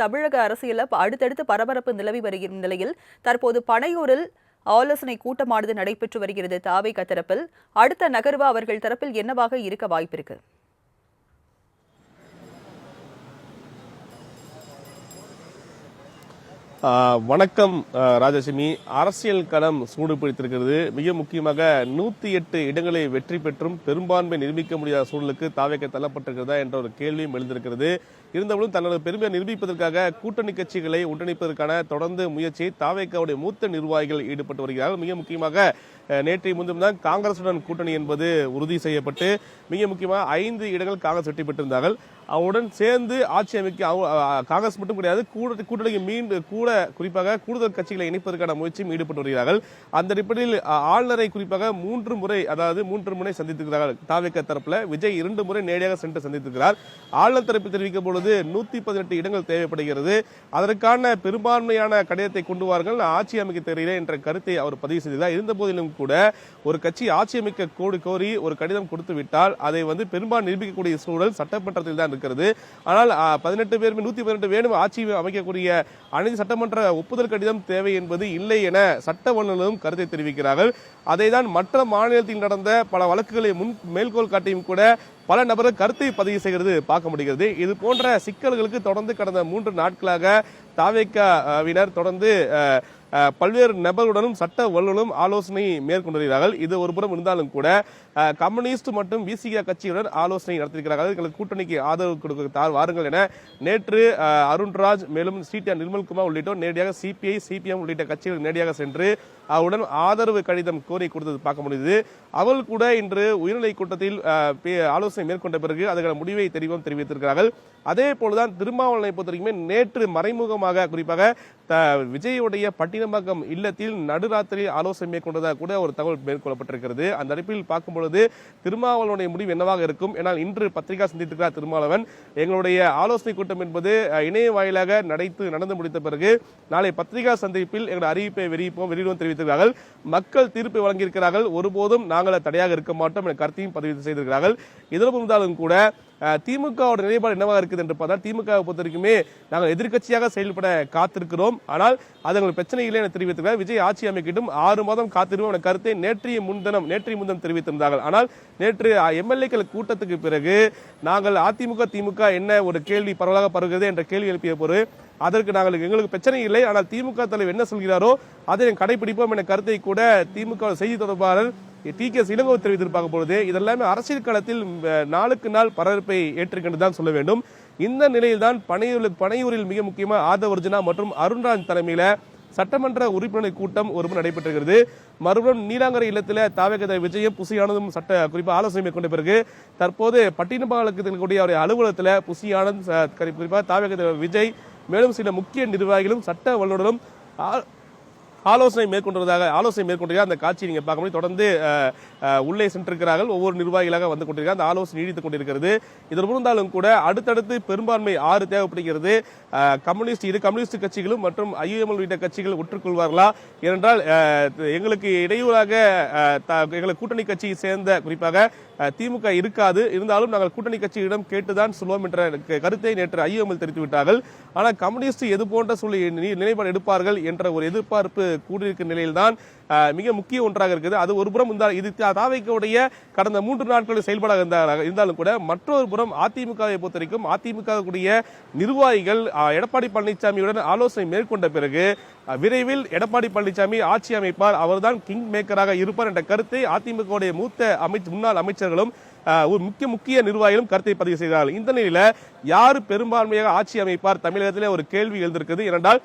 தமிழக அரசியல அடுத்தடுத்து பரபரப்பு நிலவி வருகிற நிலையில் தற்போது பனையூரில் ஆலோசனை கூட்டமானது நடைபெற்று வருகிறது. தாவேகா தரப்பில் அடுத்த நகர்வு அவர்கள் தரப்பில் என்னவாக இருக்க வாய்ப்பிருக்கு? வணக்கம் ராஜலட்சுமி. அரசியல் களம் சூடு பிடித்திருக்கிறது. மிக முக்கியமாக 108 இடங்களை வெற்றி பெற்றும் பெரும்பான்மை நிரூபிக்க முடியாத சூழலுக்கு தாவேகா தள்ளப்பட்டிருக்கிறதா என்ற ஒரு கேள்வியும் எழுந்திருக்கிறது. இருந்தபோதும் தன்னோட பெருமையை நிரூபிப்பதற்காக கூட்டணி கட்சிகளை ஒன்றிணைப்பதற்கான தொடர்ந்து முயற்சியை தாவேகாவுடைய மூத்த நிர்வாகிகள் ஈடுபட்டு வருகிறார்கள். மிக முக்கியமாக நேற்றைய முன்தினம் தான் காங்கிரசுடன் கூட்டணி என்பது உறுதி செய்யப்பட்டு மிக முக்கியமாக 5 இடங்கள் காங்கிரஸ் வெற்றி பெற்றிருந்தார்கள். அவருடன் சேர்ந்து ஆட்சி அமைக்க காங்கிரஸ் மட்டும் கிடையாது, கூட்டணிக்கு மீண்டும் குறிப்பாக கூடுதல் கட்சிகளை இணைப்பதற்கான முயற்சியும் ஈடுபட்டு வருகிறார்கள். அந்த அடிப்படையில் ஆளுநரை குறிப்பாக 3 முறை சந்தித்திருக்கிறார்கள். தாவேகா தரப்புல விஜய் 2 முறை நேரடியாக சென்று சந்தித்திருக்கிறார். ஆளுநர் தரப்பு தெரிவிக்கும் பொழுது 118 இடங்கள் தேவைப்படுகிறது, அதற்கான பெரும்பான்மையான கடிதத்தை கொண்டு வாருங்கள், ஆட்சி அமைக்க தெரியல என்ற கருத்தை அவர் பதிவு செய்திருக்கிறார். இருந்த போதிலும் கூட ஒரு கட்சி ஆட்சி அமைக்க கோரி ஒரு கடிதம் கொடுத்து விட்டால் அதை பெரும்பான்மை நிரூபிக்கக்கூடிய சூழல் சட்டமன்றத்தில் தான் இருக்கிறது. ஆனால் 18 பேர் 118 வேணும் ஆட்சி அமைக்கக்கூடிய அனைத்து சட்டமன்ற ஒப்புதல் கடிதம் தேவை என்பது இல்லை என சட்ட வல்லுநரும் கருத்தை தெரிவிக்கிறார்கள். அதைதான் மற்ற மாநிலத்தில் நடந்த பல வழக்குகளை மேல்கோள் காட்டியும் கூட பல நபர்கள் கருத்தை பதிவு செய்கிறது பார்க்க முடிகிறது. இது போன்ற சிக்கல்களுக்கு தொடர்ந்து கடந்த 3 நாட்களாக தாவேகாவினர் தொடர்ந்து பல்வேறு நபர்களுடனும் சட்ட வல்லுநரும் ஆலோசனை மேற்கொண்டிருக்கிறார்கள். இது ஒரு புறம் இருந்தாலும் கூட கம்யூனிஸ்ட் மற்றும் விசிகா கட்சியுடன் ஆலோசனை நடத்தியிருக்கிறார்கள். எங்களுக்கு கூட்டணிக்கு ஆதரவு கொடுக்க வாருங்கள் என நேற்று அருண்ராஜ் மேலும் சிடிஆர் நிர்மல்குமார் உள்ளிட்டோர் நேரடியாக சிபிஐ சிபிஎம் உள்ளிட்ட கட்சிகள் நேரடியாக சென்று அவருடன் ஆதரவு கடிதம் கோரி கொடுத்தது பார்க்க முடியுது. அவர்கள் கூட இன்று உயர்நிலை கூட்டத்தில் ஆலோசனை மேற்கொண்ட பிறகு அதுக்கான முடிவை தெரிவித்திருக்கிறார்கள். அதே போலதான் திருமாவளவனை பொறுத்தவரைக்குமே நேற்று மறைமுகமாக குறிப்பாக விஜயுடைய பட்டினப்பாக்கம் இல்லத்தில் நடுராத்திரியில் ஆலோசனை மேற்கொண்டதாக கூட ஒரு தகவல் மேற்கொள்ளப்பட்டிருக்கிறது. அந்த அடிப்பில் பார்க்கும் பொழுது திருமாவளவனுடைய முடிவு என்னவாக இருக்கும்? ஏன்னால் இன்று பத்திரிகா சந்தித்திருக்கிறார் திருமாவளவன். எங்களுடைய ஆலோசனை கூட்டம் என்பது இணைய வாயிலாக நடந்து முடித்த பிறகு நாளை பத்திரிகா சந்திப்பில் எங்களுடைய அறிவிப்பை வெளியிடுவோம் தெரிவித்திருக்கிறார்கள். மக்கள் தீர்ப்பை வழங்கியிருக்கிறார்கள், ஒருபோதும் நாங்கள் தடையாக இருக்க மாட்டோம் என கருத்தையும் பதிவு செய்திருக்கிறார்கள். இதிலும் இருந்தாலும் கூட திமுகவோட நிலைப்பாடு என்னவாக இருக்குது என்று பார்த்தால் திமுகவை பொறுத்த வரைக்குமே நாங்கள் எதிர்கட்சியாக செயல்பட காத்திருக்கிறோம், ஆனால் அது எங்களுக்கு பிரச்சனை இல்லை என தெரிவித்திருக்கிறார். விஜய் ஆட்சி அமைக்கட்டும் 6 மாதம் காத்திருவோம் என கருத்தை நேற்றைய முன்தினம் தெரிவித்திருந்தார்கள். ஆனால் நேற்று எம்எல்ஏக்கள் கூட்டத்துக்கு பிறகு நாங்கள் அதிமுக திமுக என்ன ஒரு கேள்வி பரவலாக பரவுகிறது என்ற கேள்வி எழுப்பிய போது அதற்கு எங்களுக்கு பிரச்சனை இல்லை, ஆனால் திமுக தலைவர் என்ன சொல்கிறாரோ அதை கடைபிடிப்போம் என கருத்தை கூட திமுக செய்தி தொடர்பாளர் டி.கே. இளங்கோ தெரிவித்திருப்பாங்க பொழுது இதெல்லாமே அரசியல் களத்தில் நாளுக்கு நாள் பரபரப்பை ஏற்றுக்கொண்டு தான் சொல்ல வேண்டும். இந்த நிலையில் தான் பனையூரில் மிக முக்கியமாக ஆதவர்ஜனா மற்றும் அருண்ராஜ் தலைமையில சட்டமன்ற உறுப்பினர் கூட்டம் ஒருபுறம் நடைபெற்றிருக்கிறது. மறுபுறம் நீலாங்கரை இல்லத்தில் தாவேகா விஜயம் புசியானதும் குறிப்பாக ஆலோசனை மேற்கொண்ட பிறகு தற்போது பட்டினப்பாக்கத்தில் கூடிய அவருடைய அலுவலகத்தில் புசியானந்த் குறிப்பாக தாவேகா விஜய் மேலும் சில முக்கிய நிர்வாகிகளும் சட்ட வல்லுநரும் ஆலோசனை மேற்கொண்டிருக்கிறார். அந்த காட்சி நீங்க பார்க்க முடியும். தொடர்ந்து உள்ளே சென்றிருக்கிறார்கள், ஒவ்வொரு நிர்வாகிகளாக வந்து கொண்டிருக்கிறார். அந்த ஆலோசனை நீடித்துக் கொண்டிருக்கிறது. இது இருந்தாலும் கூட அடுத்தடுத்து பெரும்பான்மை 6 தேவைப்படுகிறது. இரு கம்யூனிஸ்ட் கட்சிகளும் மற்றும் ஐயுஎம்எல் உள்ளிட்ட கட்சிகள் ஒற்றுக்கொள்வார்களா? ஏனென்றால் எங்களுக்கு இடையூறாக எங்களுக்கு கூட்டணி கட்சியை சேர்ந்த குறிப்பாக திமுக இருக்காது, இருந்தாலும் நாங்கள் கூட்டணி கட்சியிடம் கேட்டுதான் சொல்வோம் என்ற கருத்தை நேற்று ஐயுஎம்எல் தெரிவித்துவிட்டார்கள். ஆனால் கம்யூனிஸ்ட் எது போன்ற நிலைப்பாடு எடுப்பார்கள் என்ற ஒரு எதிர்பார்ப்பு கூடியிருக்கும் நிலையில்தான் மிக முக்கிய ஒன்றாக இருக்குது. அது ஒரு புறம் இது தாவேகாவுடைய கடந்த 3 நாட்களில் செயல்பாடாக இருந்தாலும் கூட மற்றொரு புறம் அதிமுகவை பொறுத்த வரைக்கும் அதிமுக நிர்வாகிகள் எடப்பாடி பழனிசாமியுடன் ஆலோசனை மேற்கொண்ட பிறகு விரைவில் எடப்பாடி பழனிசாமி ஆட்சி அமைப்பார், அவர்தான் கிங் மேக்கராக இருப்பார் என்ற கருத்தை அதிமுகவுடைய முன்னாள் அமைச்சர்களும் முக்கிய நிர்வாகிகளும் கருத்தை பதிவு செய்கிறார்கள். இந்த நிலையில யாரு பெரும்பான்மையாக ஆட்சி அமைப்பார் தமிழகத்திலே ஒரு கேள்வி எழுந்திருக்கிறது. ஏனென்றால்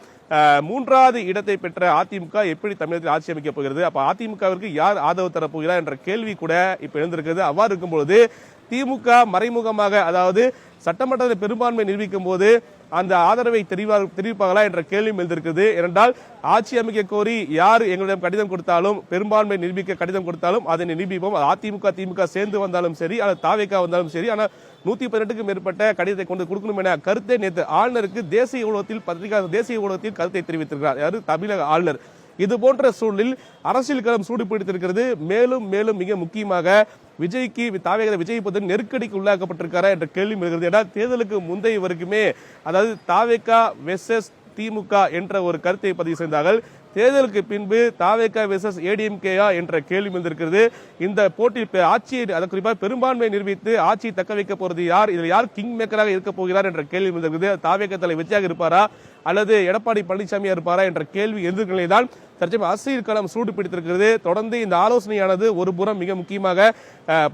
3வது இடத்தை பெற்ற அதிமுக எப்படி தமிழகத்தில் ஆட்சி அமைக்க போகிறது? அப்ப அதிமுகவிற்கு யார் ஆதரவு தரப்போகிறார் என்ற கேள்வி கூட இப்ப எழுந்திருக்கிறது. அவ்வாறு இருக்கும் பொழுது திமுக மறைமுகமாக அதாவது சட்டமன்றத்தில் பெரும்பான்மை நிரூபிக்கும் போது அந்த ஆதரவை தெரிவிப்பார்களா என்ற கேள்வியும் எழுந்திருக்கிறது. ஏனென்றால் ஆட்சி அமைக்க கோரி யார் எங்களிடம் கடிதம் கொடுத்தாலும் பெரும்பான்மை நிரூபிக்க கடிதம் கொடுத்தாலும் அதை நிரூபிப்போம். அதிமுக திமுக சேர்ந்து வந்தாலும் சரி அல்லது தாவேகா வந்தாலும் சரி, ஆனால் 118க்கும் மேற்பட்ட கடிதத்தை கொண்டு கொடுக்கணும் என கருத்தை நேற்று ஆளுநருக்கு தேசிய ஊடகத்தில் கருத்தை தெரிவித்திருக்கிறார். யாரு? தமிழக ஆளுநர். இது போன்ற சூழலில் அரசியல் களம் சூடு பிடித்திருக்கிறது. மேலும் மேலும் மிக முக்கியமாக விஜய்க்கு தாவேக விஜய் பொறுத்த நெருக்கடிக்கு உள்ளாக்கப்பட்டிருக்காரா என்ற கேள்வி வருகிறது. ஏன்னா தேர்தலுக்கு முந்தைய வரைக்குமே அதாவது தாவேகா வெர்சஸ் திமுக என்ற ஒரு கருத்தை பதிவு செய்தார்கள். தேர்தலுக்கு பின்பு தாவேகா வெர்சஸ் ஏடிஎம்கேயா என்ற கேள்வி வந்திருக்கிறது. இந்த போட்டி ஆட்சியை குறிப்பாக பெரும்பான்மையை நிரூபித்து ஆட்சியை தக்க வைக்க போறது யார், இதில் யார் கிங் மேக்கராக இருக்க போகிறார் என்ற கேள்வி வந்திருக்கிறது. தாவேகா தலைவர் விஜயாக இருப்பாரா அல்லது எடப்பாடி பழனிசாமியா இருப்பாரா என்ற கேள்வி எதிர்நிலைதான் தற்சமயம் அரசியல் களம் சூடு பிடித்திருக்கிறது. தொடர்ந்து இந்த ஆலோசனையானது ஒரு புறம் மிக முக்கியமாக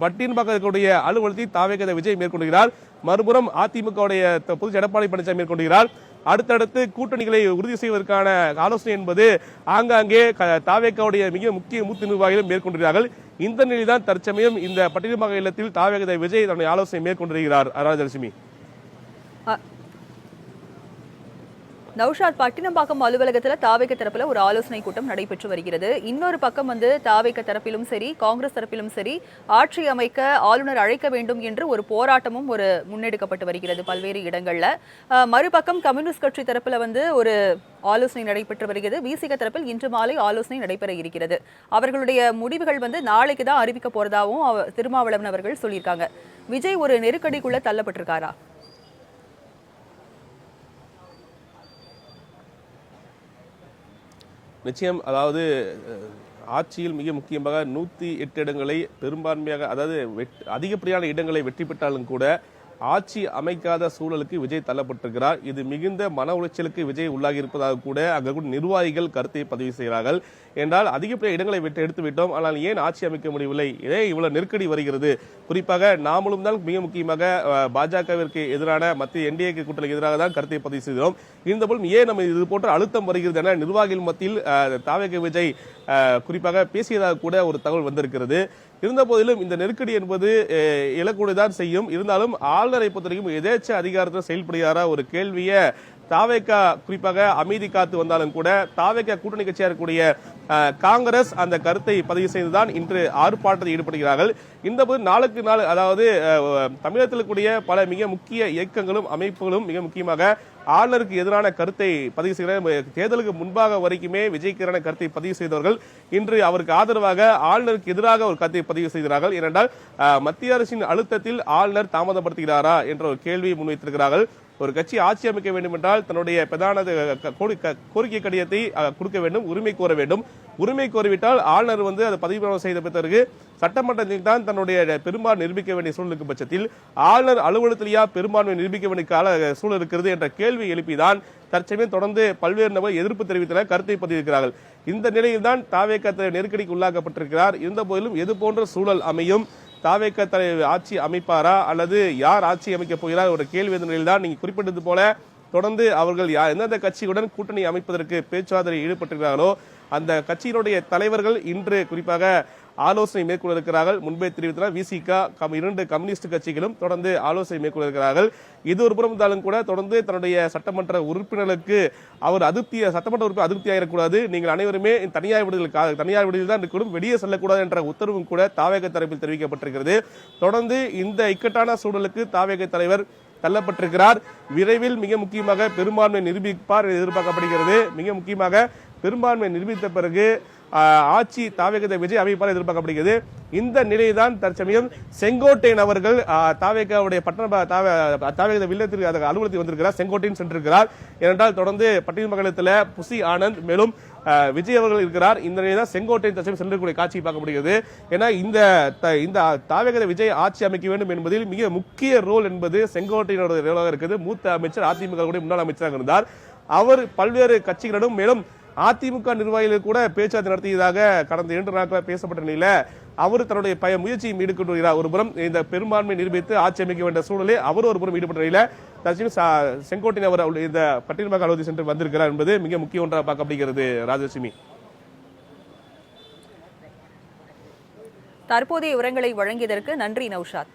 பட்டியல்பாக்கம் இருக்கக்கூடிய அலுவலகத்தை தாவேகா விஜய் மேற்கொள்கிறார், மறுபுறம் அதிமுகவுடைய பொதுச் எடப்பாடி பழனிசாமி மேற்கொள்கிறார். அடுத்தடுத்து கூட்டணிகளை உறுதி செய்வதற்கான ஆலோசனை என்பது ஆங்காங்கே தாவேகாவுடைய மிக முக்கிய மூத்த நிர்வாகிகளும் மேற்கொண்டிருக்கிறார்கள். இந்த நிலையில்தான் தற்சமயம் இந்த பட்டியல்பாக்கம் இல்லத்தில் தாவேகா விஜய் தன்னுடைய ஆலோசனை மேற்கொண்டிருக்கிறார். ராஜலட்சுமி, நௌஷாத், பட்டினப்பாக்கம் அலுவலகத்துல தாவேக தரப்புல ஒரு ஆலோசனை கூட்டம் நடைபெற்று வருகிறது. இன்னொரு பக்கம் தாவேக தரப்பிலும் சரி காங்கிரஸ் தரப்பிலும் சரி ஆட்சி அமைக்க ஆளுநர் அழைக்க வேண்டும் என்று ஒரு போராட்டமும் முன்னெடுக்கப்பட்டு வருகிறது பல்வேறு இடங்கள்ல. மறுபக்கம் கம்யூனிஸ்ட் கட்சி தரப்புல ஒரு ஆலோசனை நடைபெற்று வருகிறது. விசிக தரப்பில் இன்று மாலை ஆலோசனை நடைபெற இருக்கிறது. அவர்களுடைய முடிவுகள் நாளைக்கு தான் அறிவிக்க போறதாகவும் திருமாவளவன் அவர்கள் சொல்லியிருக்காங்க. விஜய் ஒரு நெருக்கடிக்குள்ள தள்ளப்பட்டிருக்காரா? நிச்சயம். அதாவது ஆட்சியில் மிக முக்கியமாக 108 இடங்களை பெரும்பான்மையாக அதாவது அதிகப்படியான இடங்களை வெற்றி பெற்றாலும் கூட ஆட்சி அமைக்காத சூழலுக்கு விஜய் தள்ளப்பட்டிருக்கிறார். இது மிகுந்த மன உளைச்சலுக்கு விஜய் உள்ளாகி இருப்பதாக கூட அங்கு கூட நிர்வாகிகள் கருத்தை பதிவு செய்கிறார்கள். என்றால் அதிகப்படிய இடங்களை எடுத்து விட்டோம், ஆனால் ஏன் ஆட்சி அமைக்க முடியவில்லை, ஏன் இவ்வளவு நெருக்கடி வருகிறது, குறிப்பாக நாமளும் தான் மிக முக்கியமாக பாஜகவிற்கு எதிரான மத்திய என்டிஏ கூட்டணிக்கு எதிராக தான் கருத்தை பதிவு செய்கிறோம். இருந்தபோதும் ஏன் நம்ம இது போன்ற அழுத்தம் வருகிறது என நிர்வாகிகள் மத்தியில் தாவேக விஜய் குறிப்பாக பேசியதாக கூட ஒரு தகவல் வந்திருக்கிறது. இருந்த போதிலும் இந்த நெருக்கடி என்பது இலக்கூடதான் செய்யும். இருந்தாலும் ஆளுநரை பொறுத்தவரைக்கும் எதேச்ச அதிகாரத்தில் செயல்படுகிறாரா ஒரு கேள்வியை தாவேகா குறிப்பாக அமைதி காத்து வந்தாலும் கூட தாவேகா கூட்டணி கட்சியாக இருக்கக்கூடிய காங்கிரஸ் அந்த கருத்தை பதிவு செய்துதான் இன்று ஆர்ப்பாட்டத்தில் ஈடுபடுகிறார்கள். இந்த போது நாளுக்கு நாள் அதாவது தமிழகத்தில் கூடிய பல மிக முக்கிய இயக்கங்களும் அமைப்புகளும் மிக முக்கியமாக ஆளுநருக்கு எதிரான கருத்தை பதிவு செய்கிற தேர்தலுக்கு முன்பாக வரைக்குமே விஜய்க்கு எதிரான கருத்தை பதிவு செய்தவர்கள் இன்று அவருக்கு ஆதரவாக ஆளுநருக்கு எதிராக ஒரு கருத்தை பதிவு செய்கிறார்கள். ஏனென்றால் மத்திய அரசின் அழுத்தத்தில் ஆளுநர் தாமதப்படுத்துகிறாரா என்ற ஒரு கேள்வியை முன்வைத்திருக்கிறார்கள். ஒரு கட்சி ஆட்சி அமைக்க வேண்டும் என்றால் தன்னுடைய பிரதான கோரிக்கை கடிதத்தை கொடுக்க வேண்டும், உரிமை கோர வேண்டும். உரிமை கோரிவிட்டால் ஆளுநர் அதை பதிவு செய்த பிறகு சட்டமன்றத்தில் தான் தன்னுடைய பெரும்பான்மை நிரூபிக்க வேண்டிய சூழலுக்கு பட்சத்தில் ஆளுநர் அலுவலகத்திலேயா பெரும்பான்மை நிரூபிக்க வேண்டிய சூழல் இருக்கிறது என்ற கேள்வி எழுப்பிதான் தற்சமயம் தொடர்ந்து பல்வேறு நபர் எதிர்ப்பு தெரிவித்தனர், கருத்தை பதிவிருக்கிறார்கள். இந்த நிலையில் தான் தாவேகா நெருக்கடிக்கு உள்ளாக்கப்பட்டிருக்கிறார். இருந்த போதிலும் எது போன்ற சூழல் அமையும், தாவேகா தலைவர் ஆட்சி அமைப்பாரா அல்லது யார் ஆட்சி அமைக்க போகிறார் ஒரு கேள்வி நிலையில் தான் நீங்க குறிப்பிட்டது போல தொடர்ந்து அவர்கள் எந்தெந்த கட்சியுடன் கூட்டணி அமைப்பதற்கு பேச்சுவார்த்தையில் ஈடுபட்டிருக்கிறார்களோ அந்த கட்சியினுடைய தலைவர்கள் இன்று குறிப்பாக ஆலோசனை மேற்கொள்ள இருக்கிறார்கள். முன்பே தெரிவித்தார் விசிக 2 கம்யூனிஸ்ட் கட்சிகளும் தொடர்ந்து ஆலோசனை மேற்கொள்ள இருக்கிறார்கள். இது ஒரு புறம் இருந்தாலும் கூட தொடர்ந்து தன்னுடைய சட்டமன்ற உறுப்பினர்களுக்கு அவர் சட்டமன்ற உறுப்பினர் அதிருப்தியாகிடக்கூடாது, நீங்கள் அனைவருமே தனியார் விடுதல் தான் இருக்கணும், வெளியே செல்லக்கூடாது என்ற உத்தரவும் கூட தாவேக தரப்பில் தெரிவிக்கப்பட்டிருக்கிறது. தொடர்ந்து இந்த இக்கட்டான சூழலுக்கு தாவேக தலைவர் தள்ளப்பட்டிருக்கிறார். விரைவில் மிக முக்கியமாக பெரும்பான்மை நிரூபிப்பார் எதிர்பார்க்கப்படுகிறது. மிக முக்கியமாக பெரும்பான்மை நிரூபித்த பிறகு ஆட்சி தாவேக விஜய் அமைப்பால் எதிர்பார்க்கப்படுகிறது. இந்த நிலைதான் தற்சமயம் செங்கோட்டையன் அவர்கள் தாவேகாவுடைய தாவேக வில்லத்திற்கு அலுவலகத்தில் வந்திருக்கிறார், செங்கோட்டையன் சென்றிருக்கிறார். ஏனென்றால் தொடர்ந்து பட்டியல்பாக்கத்தில் புசி ஆனந்த் மேலும் விஜய் அவர்கள் இருக்கிறார். இந்த நிலையில் செங்கோட்டையன் தற்சமயம் சென்றக்கூடிய காட்சி பார்க்கப்படுகிறது. ஏன்னா இந்த தாவேக விஜய் ஆட்சி அமைக்க வேண்டும் என்பதில் மிக முக்கிய ரோல் என்பது செங்கோட்டையனுடைய ரோலாக இருக்குது. மூத்த அமைச்சர் அதிமுக முன்னாள் அமைச்சராக இருந்தார். அவர் பல்வேறு கட்சிகளிடம் மேலும் அதிமுக நிர்வாகிகள் கூட பேச்சுவார்த்தை நடத்தியதாக கடந்த 2 நாட்களாக பேசப்பட்ட நிலையில அவர் தன்னுடைய முயற்சியை ஈடுபட்டு வருகிறார். ஒரு புறம் இந்த பெரும்பான்மை நிரூபித்து ஆட்சி அமைக்க வேண்டிய சூழலை அவர் ஒரு புறம் ஈடுபட்ட நிலையில செங்கோட்டையன் அவர் இந்த பட்டியல்பாக்கம் அலுவலக சென்று வந்திருக்கிறார் என்பது மிக முக்கிய ஒன்றாக பார்க்கப்படுகிறது. ராஜலட்சுமி, தற்போதைய விவரங்களை வழங்கியதற்கு நன்றி நௌஷாத்.